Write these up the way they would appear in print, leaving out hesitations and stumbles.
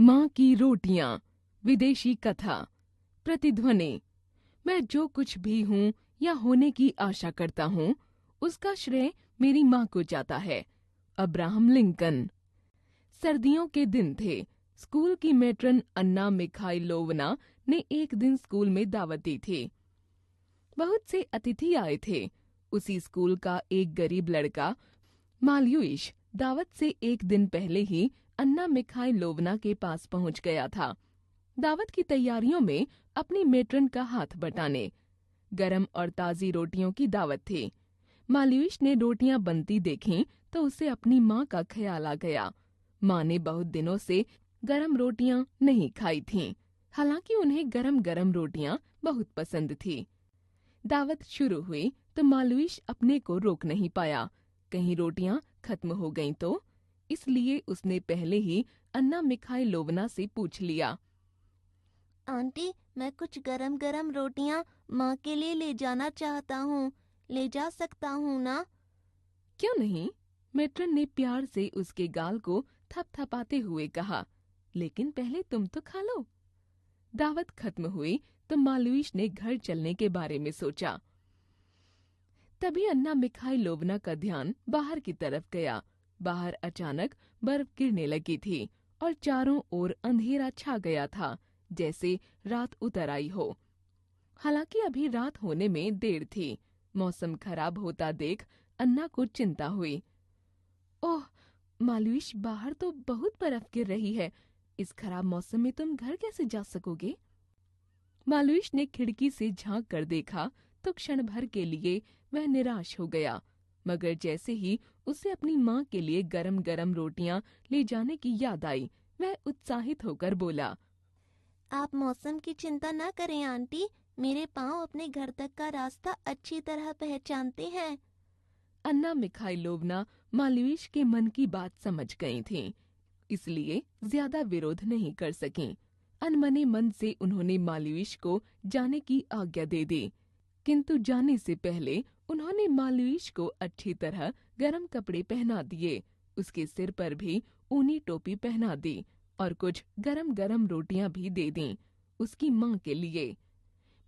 माँ की रोटियां, विदेशी कथा। प्रतिध्वनि। मैं जो कुछ भी हूँ या होने की आशा करता हूँ, उसका श्रेय मेरी माँ को जाता है। Abraham Lincoln. सर्दियों के दिन थे। स्कूल की मेट्रन अन्ना मिखाइलोवना ने एक दिन स्कूल में दावत दी थी। बहुत से अतिथि आए थे। उसी स्कूल का एक गरीब लड़का माल्युइश दावत से एक दिन पहले ही अन्ना मिखाइलोवना के पास पहुंच गया था, दावत की तैयारियों में अपनी मेट्रन का हाथ बटाने। गरम और ताजी रोटियों की दावत थी। माल्युइश ने रोटियां बनती देखीं तो उसे अपनी माँ का ख्याल आ गया। माँ ने बहुत दिनों से गरम रोटियां नहीं खाई थीं, हालांकि उन्हें गरम गरम रोटियां बहुत पसंद थी। दावत शुरू हुई तो माल्युइश अपने को रोक नहीं पाया। कहीं रोटियां खत्म हो गईं तो, इसलिए उसने पहले ही अन्ना मिखाइलोवना से पूछ लिया। आंटी, मैं कुछ गरम गरम रोटियां माँ के लिए ले जाना चाहता हूँ। ले जा सकता हूँ ना? क्यों नहीं? मेट्रन ने प्यार से उसके गाल को थपथपाते हुए कहा। लेकिन पहले तुम तो खा लो। दावत खत्म हुई तो माल्युइश ने घर चलने के बारे में सोचा। तभी अन्ना मिखाइलोवना का ध्यान बाहर की तरफ गया। बाहर अचानक बर्फ गिरने लगी थी और चारों ओर अंधेरा छा गया था, जैसे रात उतर आई हो। हालांकि अभी रात होने में देर थी। मौसम खराब होता देख अन्ना को चिंता हुई। ओह माल्युइश, बाहर तो बहुत बर्फ गिर रही है। इस खराब मौसम में तुम घर कैसे जा सकोगे? माल्युइश ने खिड़की से झांक कर देखा तो क्षण भर के लिए वह निराश हो गया, मगर जैसे ही उसे अपनी माँ के लिए गरम गरम रोटियां ले जाने की याद आई, वह उत्साहित होकर बोला। आप मौसम की चिंता न करें आंटी, मेरे पाँव अपने घर तक का रास्ता अच्छी तरह पहचानते हैं। अन्ना मिखाइलोवना माल्युइश के मन की बात समझ गई थीं, इसलिए ज्यादा विरोध नहीं कर सकीं। अनमने मन से उन्होंने माल्युइश को जाने की आज्ञा दे दी, किंतु जाने से पहले उन्होंने माल्युइश को अच्छी तरह गरम कपड़े पहना दिए। उसके सिर पर भी ऊनी टोपी पहना दी और कुछ गरम गरम रोटियां भी दे दीं, उसकी माँ के लिए।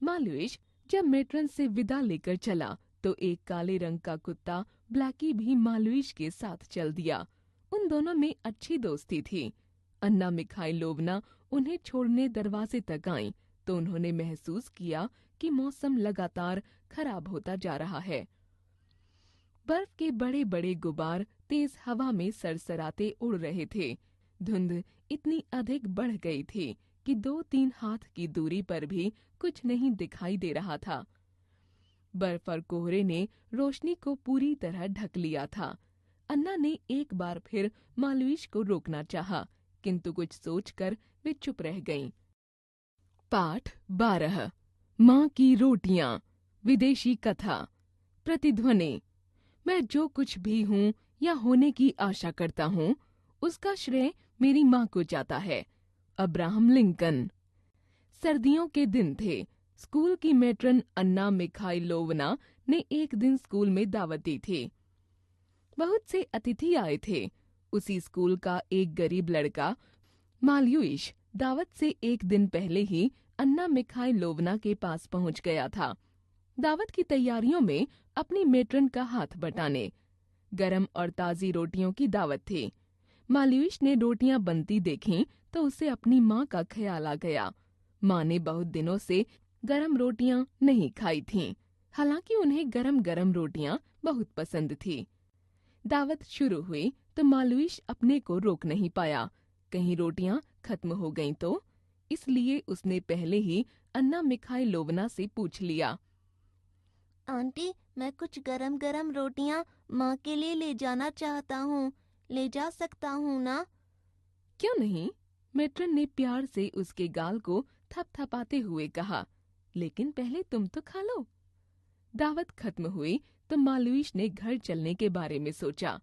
माल्युइश जब मेट्रन से विदा लेकर चला तो एक काले रंग का कुत्ता ब्लैकी भी माल्युइश के साथ चल दिया। उन दोनों में अच्छी दोस्ती थी। अन्ना मिखाइलोवना उन्हें छोड़ने दरवाजे तक आईं तो उन्होंने महसूस किया कि मौसम लगातार खराब होता जा रहा है। बर्फ के बड़े बड़े गुबार तेज हवा में सरसराते उड़ रहे थे। धुंध इतनी अधिक बढ़ गई थी कि 2-3 हाथ की दूरी पर भी कुछ नहीं दिखाई दे रहा था। बर्फ और कोहरे ने रोशनी को पूरी तरह ढक लिया था। अन्ना ने एक बार फिर माल्युइश को रोकना चाहा, किंतु कुछ सोचकर वे चुप रह गईं। पाठ 12। माँ की रोटियां, विदेशी कथा। प्रतिध्वनि। मैं जो कुछ भी हूँ या होने की आशा करता हूँ, उसका श्रेय मेरी माँ को जाता है। Abraham Lincoln. सर्दियों के दिन थे। स्कूल की मेट्रन अन्ना मिखाइलोवना ने एक दिन स्कूल में दावत दी थी। बहुत से अतिथि आए थे। उसी स्कूल का एक गरीब लड़का माल्युइश दावत से एक दिन पहले ही अन्ना मिखाइलोवना के पास पहुंच गया था, दावत की तैयारियों में अपनी मेट्रन का हाथ बटाने। गरम और ताजी रोटियों की दावत थी। माल्युइश ने रोटियां बनती देखीं तो उसे अपनी माँ का ख्याल आ गया। माँ ने बहुत दिनों से गरम रोटियां नहीं खाई थीं, हालांकि उन्हें गरम गरम रोटियां बहुत पसंद थी। दावत शुरू हुई तो माल्युइश अपने को रोक नहीं पाया। कहीं रोटियां खत्म हो गईं तो, इसलिए उसने पहले ही अन्ना मिखाइलोवना से पूछ लिया। आंटी, मैं कुछ गरम गरम रोटियां माँ के लिए ले जाना चाहता हूँ। ले जा सकता हूँ ना? क्यों नहीं? मेट्रन ने प्यार से उसके गाल को थपथपाते हुए कहा। लेकिन पहले तुम तो खा लो। दावत खत्म हुई तो माल्युइश ने घर चलने के बारे में सोचा।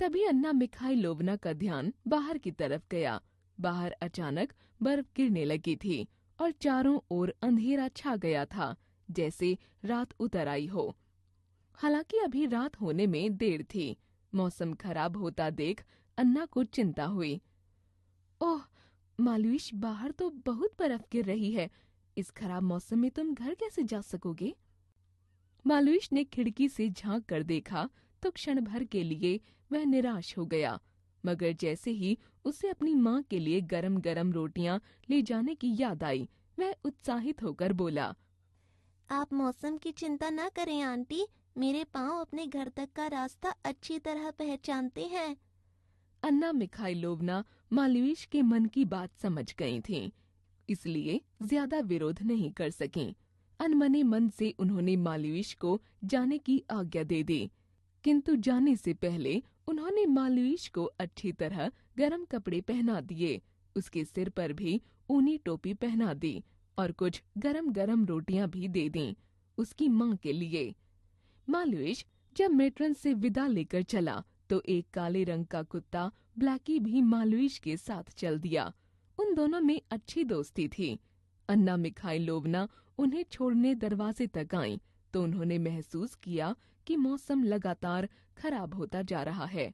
तभी अन्ना मिखाइलोवना का ध्यान बाहर की तरफ गया। बाहर अचानक बर्फ गिरने लगी थी और चारों ओर अंधेरा छा गया था, जैसे रात उतर आई हो। हालांकि अभी रात होने में देर थी। मौसम खराब होता देख अन्ना को चिंता हुई। मालवीश, बाहर तो बहुत बर्फ गिर रही है। इस खराब मौसम में तुम घर कैसे जा सकोगे? मालवीश ने खिड़की से झांक कर देखा तो क्षण भर के लिए वह निराश हो गया, मगर जैसे ही उसे अपनी माँ के लिए गरम गरम रोटियां ले जाने की याद आई, वह उत्साहित होकर बोला। आप मौसम की चिंता न करें आंटी, मेरे पाँव अपने घर तक का रास्ता अच्छी तरह पहचानते हैं। अन्ना मिखाइलोवना मालवीश के मन की बात समझ गई थीं, इसलिए ज्यादा विरोध नहीं कर सकीं। अनमने मन से उन्होंने मालवीश को जाने की आज्ञा दे दी, किंतु जाने से पहले उन्होंने मालवीश को अच्छी तरह गर्म कपड़े पहना दिए, उसके सिर पर भी ऊनी टोपी पहना दी और कुछ गरम गरम रोटियां भी दे दीं, उसकी माँ के लिए। मालवीश जब मेट्रन से विदा लेकर चला तो एक काले रंग का कुत्ता ब्लैकी भी मालवीश के साथ चल दिया। उन दोनों में अच्छी दोस्ती थी। अन्ना मिखाइलोवना उन्हें छोड़ने दरवाजे तक आईं तो उन्होंने महसूस किया कि मौसम लगातार खराब होता जा रहा है।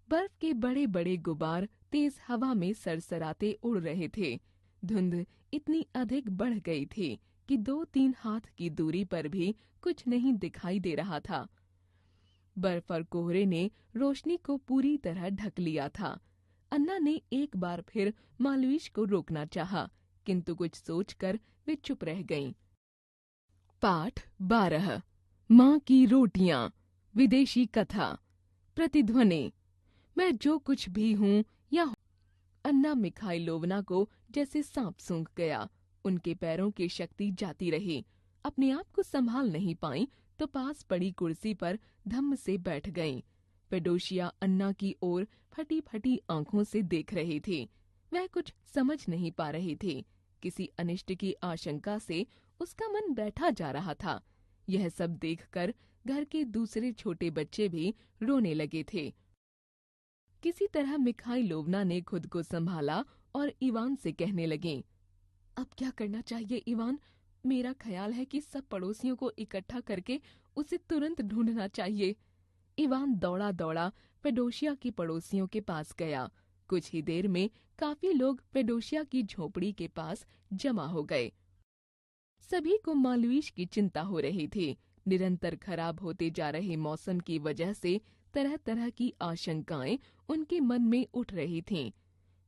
बर्फ के बड़े बड़े गुबार तेज हवा में सरसराते उड़ रहे थे। धुंध इतनी अधिक बढ़ गई थी कि 2-3 हाथ की दूरी पर भी कुछ नहीं दिखाई दे रहा था। बर्फ और कोहरे ने रोशनी को पूरी तरह ढक लिया था। अन्ना ने एक बार फिर मालवीश को रोकना चाहा, किंतु कुछ सोचकर वे चुप रह गईं। पाठ 12 माँ की रोटियां। विदेशी कथा। प्रतिध्वनि। मैं जो कुछ भी हूँ या अन्ना मिखाइलोवना को जैसे सांप सूंघ गया। उनके पैरों की शक्ति जाती रही। अपने आप को संभाल नहीं पाईं तो पास पड़ी कुर्सी पर धम्म से बैठ गईं। पेडोशिया अन्ना की ओर फटी फटी आंखों से देख रही थी। वह कुछ समझ नहीं पा रही थी। किसी अनिष्ट की आशंका से उसका मन बैठा जा रहा था। यह सब देखकर घर के दूसरे छोटे बच्चे भी रोने लगे थे। किसी तरह मिखाइलोवना ने खुद को संभाला और इवान से कहने लगी, अब क्या करना चाहिए इवान? मेरा ख्याल है कि सब पड़ोसियों को इकट्ठा करके उसे तुरंत ढूंढना चाहिए। इवान दौड़ा दौड़ा पेडोशिया के पड़ोसियों के पास गया। कुछ ही देर में काफी लोग पेडोशिया की झोपड़ी के पास जमा हो गए। सभी को मालवीश की चिंता हो रही थी। निरंतर खराब होते जा रहे मौसम की वजह से तरह तरह की आशंकाएं उनके मन में उठ रही थीं।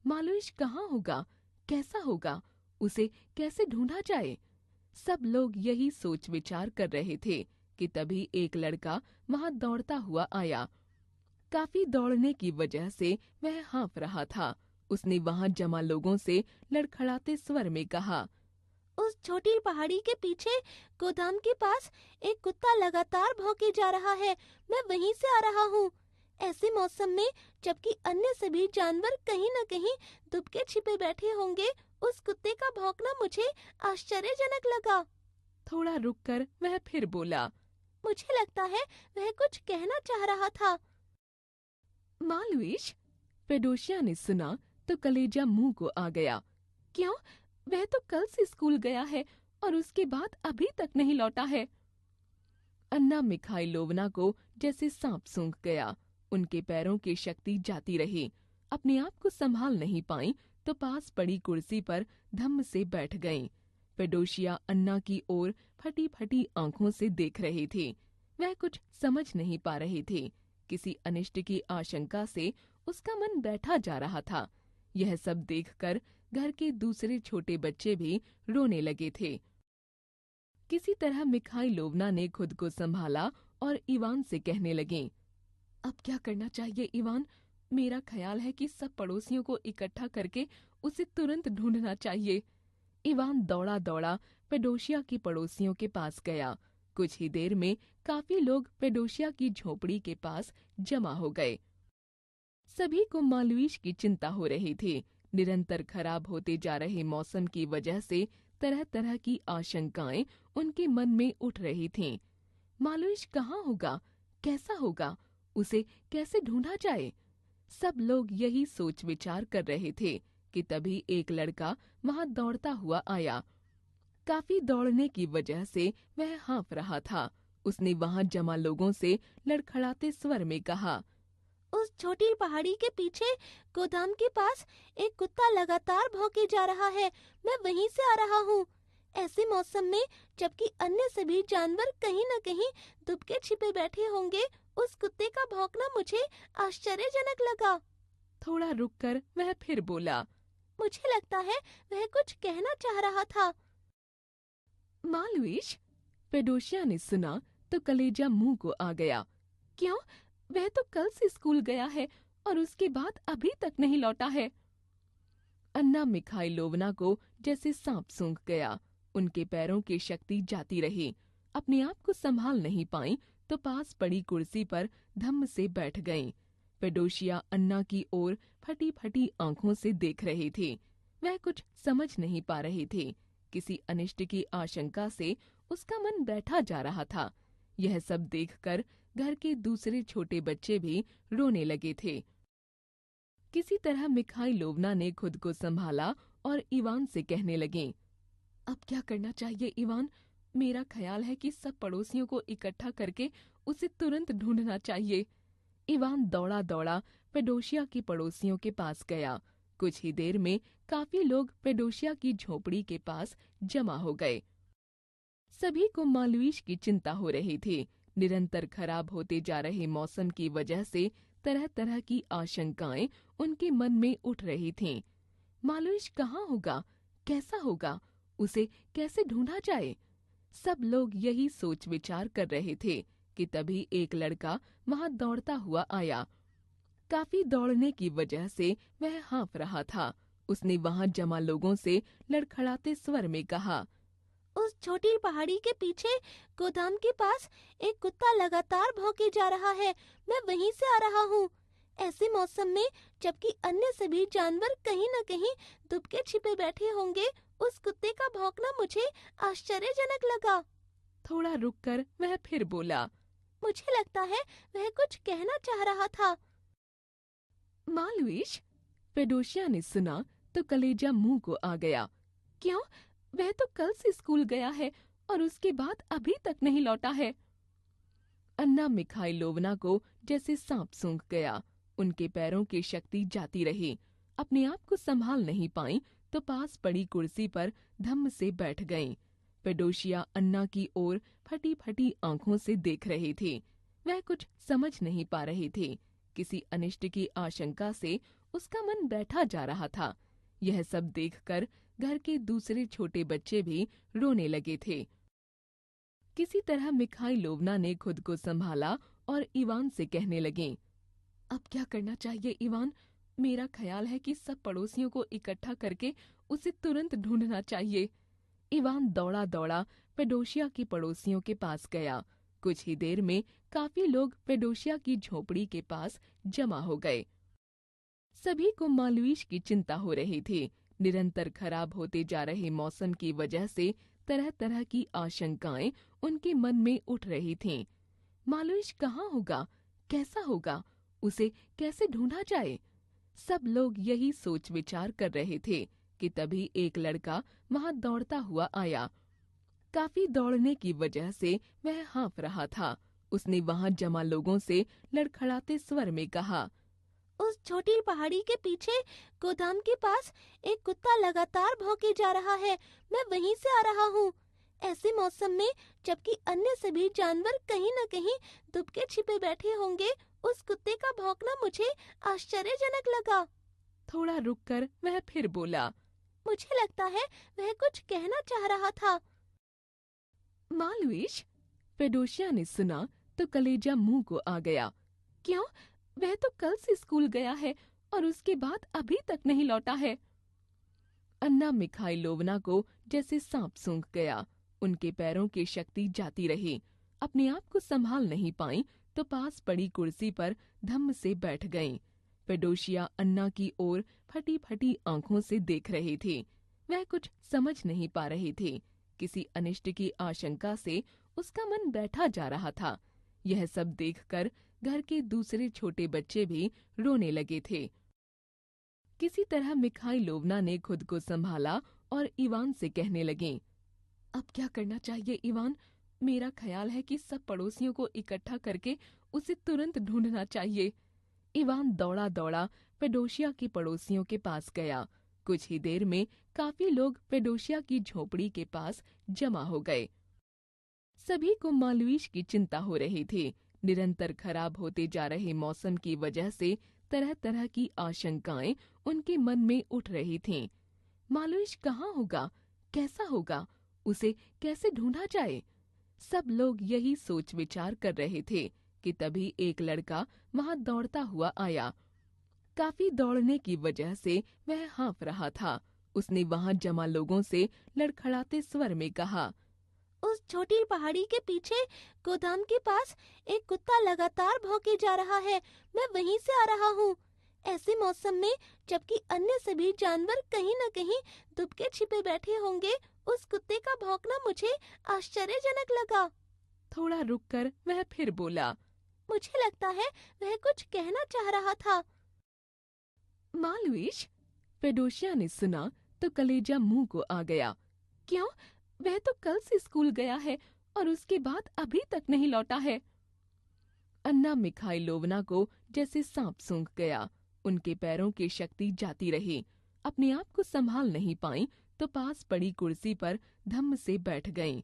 मालवीश कहाँ होगा? कैसा होगा? उसे कैसे ढूंढा जाए? सब लोग यही सोच विचार कर रहे थे कि तभी एक लड़का वहां दौड़ता हुआ आया। काफी दौड़ने की वजह से वह हाँफ रहा था। उसने वहां जमा लोगों से लड़खड़ाते स्वर में कहा, उस छोटी पहाड़ी के पीछे गोदाम के पास एक कुत्ता लगातार भौंके जा रहा है। मैं वहीं से आ रहा हूँ। ऐसे मौसम में जबकि अन्य सभी जानवर कहीं न कहीं दुबके छिपे बैठे होंगे, उस कुत्ते का भौंकना मुझे आश्चर्यजनक लगा। थोड़ा रुककर वह फिर बोला, मुझे लगता है वह कुछ कहना चाह रहा था। मालवीश? पेडोशिया ने सुना तो कलेजा मुंह को आ गया। क्यों? वह तो कल से स्कूल गया है और उसके बाद अभी तक नहीं लौटा है। अन्ना मिखाइलोवना को जैसे सांप सूंघ गया। उनके पैरों की शक्ति जाती रही। अपने आप को संभाल नहीं पाईं तो पास पड़ी कुर्सी पर धम्म से बैठ गईं। पेडोशिया अन्ना की ओर फटी फटी आंखों से देख रही थी। वह कुछ समझ नहीं पा रही थी। किसी अनिष्ट की आशंका से उसका मन बैठा जा रहा था। यह सब देखकर घर के दूसरे छोटे बच्चे भी रोने लगे थे। किसी तरह मिखाइलोवना ने खुद को संभाला और इवान से कहने लगी, अब क्या करना चाहिए इवान? मेरा ख्याल है कि सब पड़ोसियों को इकट्ठा करके उसे तुरंत ढूंढना चाहिए। इवान दौड़ा दौड़ा पेडोशिया के पड़ोसियों के पास गया। कुछ ही देर में काफी लोग पेडोशिया की झोपड़ी के पास जमा हो गए। सभी को मालवीश की चिंता हो रही थी। निरंतर खराब होते जा रहे मौसम की वजह से तरह तरह की आशंकाएं उनके मन में उठ रही थीं। मालवीश कहाँ होगा? कैसा होगा? उसे कैसे ढूंढा जाए? सब लोग यही सोच विचार कर रहे थे कि तभी एक लड़का वहां दौड़ता हुआ आया। काफी दौड़ने की वजह से वह हाँफ रहा था। उसने वहां जमा लोगों से लड़खड़ाते स्वर में कहा, उस छोटी पहाड़ी के पीछे गोदाम के पास एक कुत्ता लगातार भौंके जा रहा है। मैं वहीं से आ रहा हूँ। ऐसे मौसम में जबकि अन्य सभी जानवर कहीं न कहीं दुबके छिपे बैठे होंगे, उस कुत्ते का भौंकना मुझे आश्चर्यजनक लगा। थोड़ा रुककर वह फिर बोला। मुझे लगता है वह कुछ कहना चाह रहा था। मालविश, पेडोशिया ने सुना तो कलेजा मुंह को आ गया। क्यों? वह तो कल से स्कूल गया है और उसके बाद अभी तक नहीं लौटा है। अन्ना मिखाइलोवना को जैसे सांप सूंघ गया। उनके पैरों की शक्ति जाती रही। अपने आप को संभाल नहीं पाई तो पास पड़ी कुर्सी पर धम्म से बैठ गईं। पेडोशिया अन्ना की ओर फटी फटी आंखों से देख रही थी। वह कुछ समझ नहीं पा रही थी। किसी अनिष्ट की आशंका से उसका मन बैठा जा रहा था। यह सब देखकर घर के दूसरे छोटे बच्चे भी रोने लगे थे। किसी तरह मिखाइलोवना ने खुद को संभाला और इवान से कहने लगी, अब क्या करना चाहिए इवान? मेरा ख्याल है कि सब पड़ोसियों को इकट्ठा करके उसे तुरंत ढूंढना चाहिए। इवान दौड़ा दौड़ा पेडोशिया के पड़ोसियों के पास गया। कुछ ही देर में काफी लोग पेडोशिया की झोपड़ी के पास जमा हो गए। सभी को मालवीश की चिंता हो रही थी। निरंतर खराब होते जा रहे मौसम की वजह से तरह तरह की आशंकाएं उनके मन में उठ रही थीं। मालवीश कहाँ होगा? कैसा होगा? उसे कैसे ढूंढा जाए? सब लोग यही सोच विचार कर रहे थे कि तभी एक लड़का वहां दौड़ता हुआ आया। काफी दौड़ने की वजह से वह हाँफ रहा था। उसने वहां जमा लोगों से लड़खड़ाते स्वर में कहा, उस छोटी पहाड़ी के पीछे गोदाम के पास एक कुत्ता लगातार भौंके जा रहा है। मैं वहीं से आ रहा हूँ। ऐसे मौसम में जबकि अन्य सभी जानवर कहीं न कहीं दुबके छिपे बैठे होंगे, उस कुत्ते का भौंकना मुझे आश्चर्यजनक लगा। थोड़ा रुककर वह फिर बोला, मुझे लगता है वह कुछ कहना चाह रहा था। मालविश, पेडोशिया ने सुना तो कलेजा मुंह को आ गया। क्यों? वह तो कल से स्कूल गया है और उसके बाद अभी तक नहीं लौटा है। अन्ना मिखाइलोवना को जैसे सांप सूंघ गया। उनके पैरों की शक्ति जाती रही। अपने आप को संभाल नहीं पाई तो पास पड़ी कुर्सी पर धम्म से बैठ गईं। पेडोशिया अन्ना की ओर फटी फटी आंखों से देख रही थी। वह कुछ समझ नहीं पा रही थी। किसी अनिष्ट की आशंका से उसका मन बैठा जा रहा था। यह सब देखकर घर के दूसरे छोटे बच्चे भी रोने लगे थे। किसी तरह मिखाइलोवना ने खुद को संभाला और इवान से कहने लगी, अब क्या करना चाहिए इवान? मेरा ख्याल है कि सब पड़ोसियों को इकट्ठा करके उसे तुरंत ढूंढना चाहिए। इवान दौड़ा दौड़ा पेडोशिया के पड़ोसियों के पास गया। कुछ ही देर में काफी लोग पेडोशिया की झोपड़ी के पास जमा हो गए। सभी को मालवीश की चिंता हो रही थी। निरंतर खराब होते जा रहे मौसम की वजह से तरह तरह की आशंकाएं उनके मन में उठ रही थीं। मालवीश कहाँ होगा? कैसा होगा? उसे कैसे ढूंढा जाए? सब लोग यही सोच विचार कर रहे थे कि तभी एक लड़का वहां दौड़ता हुआ आया। काफी दौड़ने की वजह से वह हाँफ रहा था। उसने वहां जमा लोगों से लड़खड़ाते स्वर में कहा, उस छोटी पहाड़ी के पीछे गोदाम के पास एक कुत्ता लगातार भौंके जा रहा है। मैं वहीं से आ रहा हूँ। ऐसे मौसम में जबकि अन्य सभी जानवर कहीं न कहीं दुबके छिपे बैठे होंगे, उस कुत्ते का भौंकना मुझे आश्चर्यजनक लगा। थोड़ा रुककर वह फिर बोला, मुझे लगता है वह कुछ कहना चाह रहा था। मालविश, पेडोशिया ने सुना तो कलेजा मुंह को आ गया। क्यों? वह तो कल से स्कूल गया है और उसके बाद अभी तक नहीं लौटा है। अन्ना मिखाइलोवना को जैसे सांप सूंघ गया। उनके पैरों की शक्ति जाती रही। अपने आप को संभाल नहीं पाई तो पास पड़ी कुर्सी पर धम्म से बैठ गईं। पेडोशिया अन्ना की ओर फटी फटी आंखों से देख रही थी। वह कुछ समझ नहीं पा रही थी। किसी अनिष्ट की आशंका से उसका मन बैठा जा रहा था। यह सब देखकर घर के दूसरे छोटे बच्चे भी रोने लगे थे। किसी तरह मिखाइलोवना ने खुद को संभाला और इवान से कहने लगी, अब क्या करना चाहिए इवान? मेरा ख्याल है कि सब पड़ोसियों को इकट्ठा करके उसे तुरंत ढूंढना चाहिए। इवान दौड़ा दौड़ा पेडोशिया के पड़ोसियों के पास गया। कुछ ही देर में काफी लोग पेडोशिया की झोपड़ी के पास जमा हो गए। सभी को मालवीश की चिंता हो रही थी। निरंतर खराब होते जा रहे मौसम की वजह से तरह तरह की आशंकाएं उनके मन में उठ रही थीं। मालवीश कहाँ होगा, कैसा होगा, उसे कैसे ढूंढा जाए? सब लोग यही सोच विचार कर रहे थे कि तभी एक लड़का वहां दौड़ता हुआ आया। काफी दौड़ने की वजह से वह हाँफ रहा था। उसने वहां जमा लोगों से लड़खड़ाते स्वर में कहा, उस छोटी पहाड़ी के पीछे गोदाम के पास एक कुत्ता लगातार भौंके जा रहा है। मैं वहीं से आ रहा हूँ। ऐसे मौसम में जबकि अन्य सभी जानवर कहीं न कहीं दुबके छिपे बैठे होंगे, उस कुत्ते का भौंकना मुझे आश्चर्यजनक लगा। थोड़ा रुककर वह फिर बोला, मुझे लगता है वह कुछ कहना चाह रहा था। मालवीश? पेडोशिया ने सुना तो कलेजा मुंह को आ गया। क्यों? वह तो कल से स्कूल गया है और उसके बाद अभी तक नहीं लौटा है। अन्ना मिखाइलोवना को जैसे सांप सूंघ गया। उनके पैरों की शक्ति जाती रही। अपने आप को संभाल नहीं पाई तो पास पड़ी कुर्सी पर धम्म से बैठ गईं।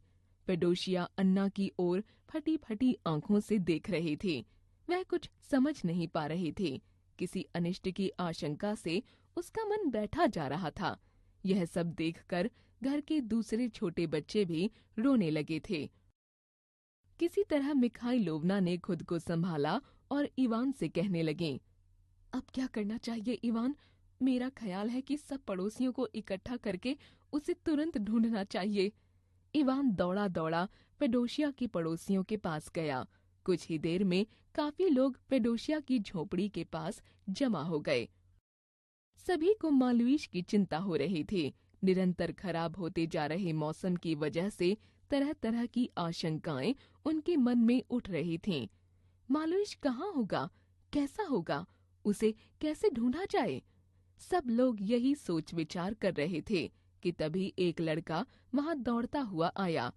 पेडोशिया अन्ना की ओर फटी फटी आंखों से देख रही थी। वह कुछ समझ नहीं पा रही थी। किसी अनिष्ट की आशंका से उसका मन बैठा जा रहा था। यह सब देखकर घर के दूसरे छोटे बच्चे भी रोने लगे थे। किसी तरह मिखाइलोवना ने खुद को संभाला और इवान से कहने लगी, अब क्या करना चाहिए इवान? मेरा ख्याल है कि सब पड़ोसियों को इकट्ठा करके उसे तुरंत ढूंढना चाहिए। इवान दौड़ा दौड़ा पेडोशिया के पड़ोसियों के पास गया। कुछ ही देर में काफी लोग पेडोशिया की झोपड़ी के पास जमा हो गए। सभी को मालवीश की चिंता हो रही थी। निरंतर खराब होते जा रहे मौसम की वजह से तरह तरह की आशंकाएं उनके मन में उठ रही थीं। मालवीश कहाँ होगा, कैसा होगा, उसे कैसे ढूंढा जाए? सब लोग यही सोच विचार कर रहे थे कि तभी एक लड़का वहां दौड़ता हुआ आया।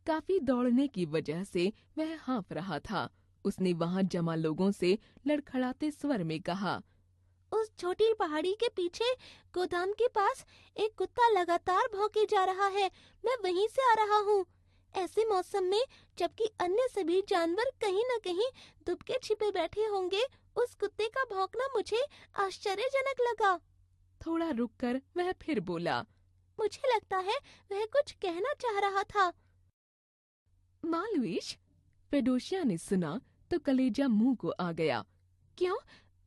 काफी दौड़ने की वजह से वह हाँफ रहा था। उसने वहां जमा लोगों से लड़खड़ाते स्वर में कहा, उस छोटी पहाड़ी के पीछे गोदाम के पास एक कुत्ता लगातार भौंके जा रहा है। मैं वहीं से आ रहा हूँ। ऐसे मौसम में जबकि अन्य सभी जानवर कहीं न कहीं दुबके छिपे बैठे होंगे, उस कुत्ते का भौंकना मुझे आश्चर्यजनक लगा। थोड़ा रुककर वह फिर बोला, मुझे लगता है वह कुछ कहना चाह रहा था। मालवीश? पेडोशिया ने सुना तो कलेजा मुंह को आ गया। क्यों?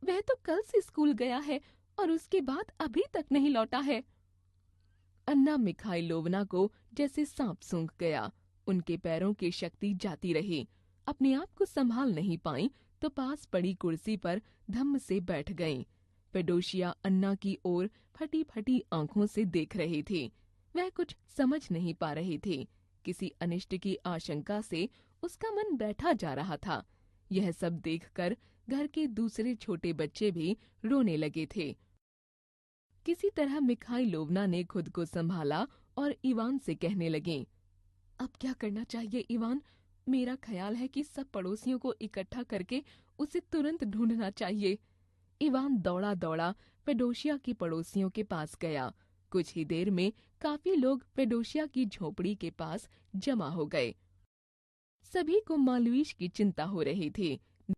वह तो कल से स्कूल गया है और उसके बाद अभी तक नहीं लौटा है। अन्ना मिखाइलोवना को जैसे सांप सूंघ गया। उनके पैरों की शक्ति जाती रही। अपने आप को संभाल नहीं पाई तो पास पड़ी कुर्सी पर धम्म से बैठ गईं। पेडोशिया अन्ना की ओर फटी फटी आंखों से देख रही थी। वह कुछ समझ नहीं पा रही थी। किसी अनिष्ट की आशंका से उसका मन बैठा जा रहा था। यह सब देखकर घर के दूसरे छोटे बच्चे भी रोने लगे थे। किसी तरह मिखाइलोवना ने खुद को संभाला और इवान से कहने लगी, अब क्या करना चाहिए इवान? मेरा ख्याल है कि सब पड़ोसियों को इकट्ठा करके उसे तुरंत ढूंढना चाहिए। इवान दौड़ा दौड़ा पेडोशिया के पड़ोसियों के पास गया। कुछ ही देर में काफी लोग पेडोशिया की झोपड़ी के पास जमा हो गए। सभी को मालवीश की चिंता हो रही थी।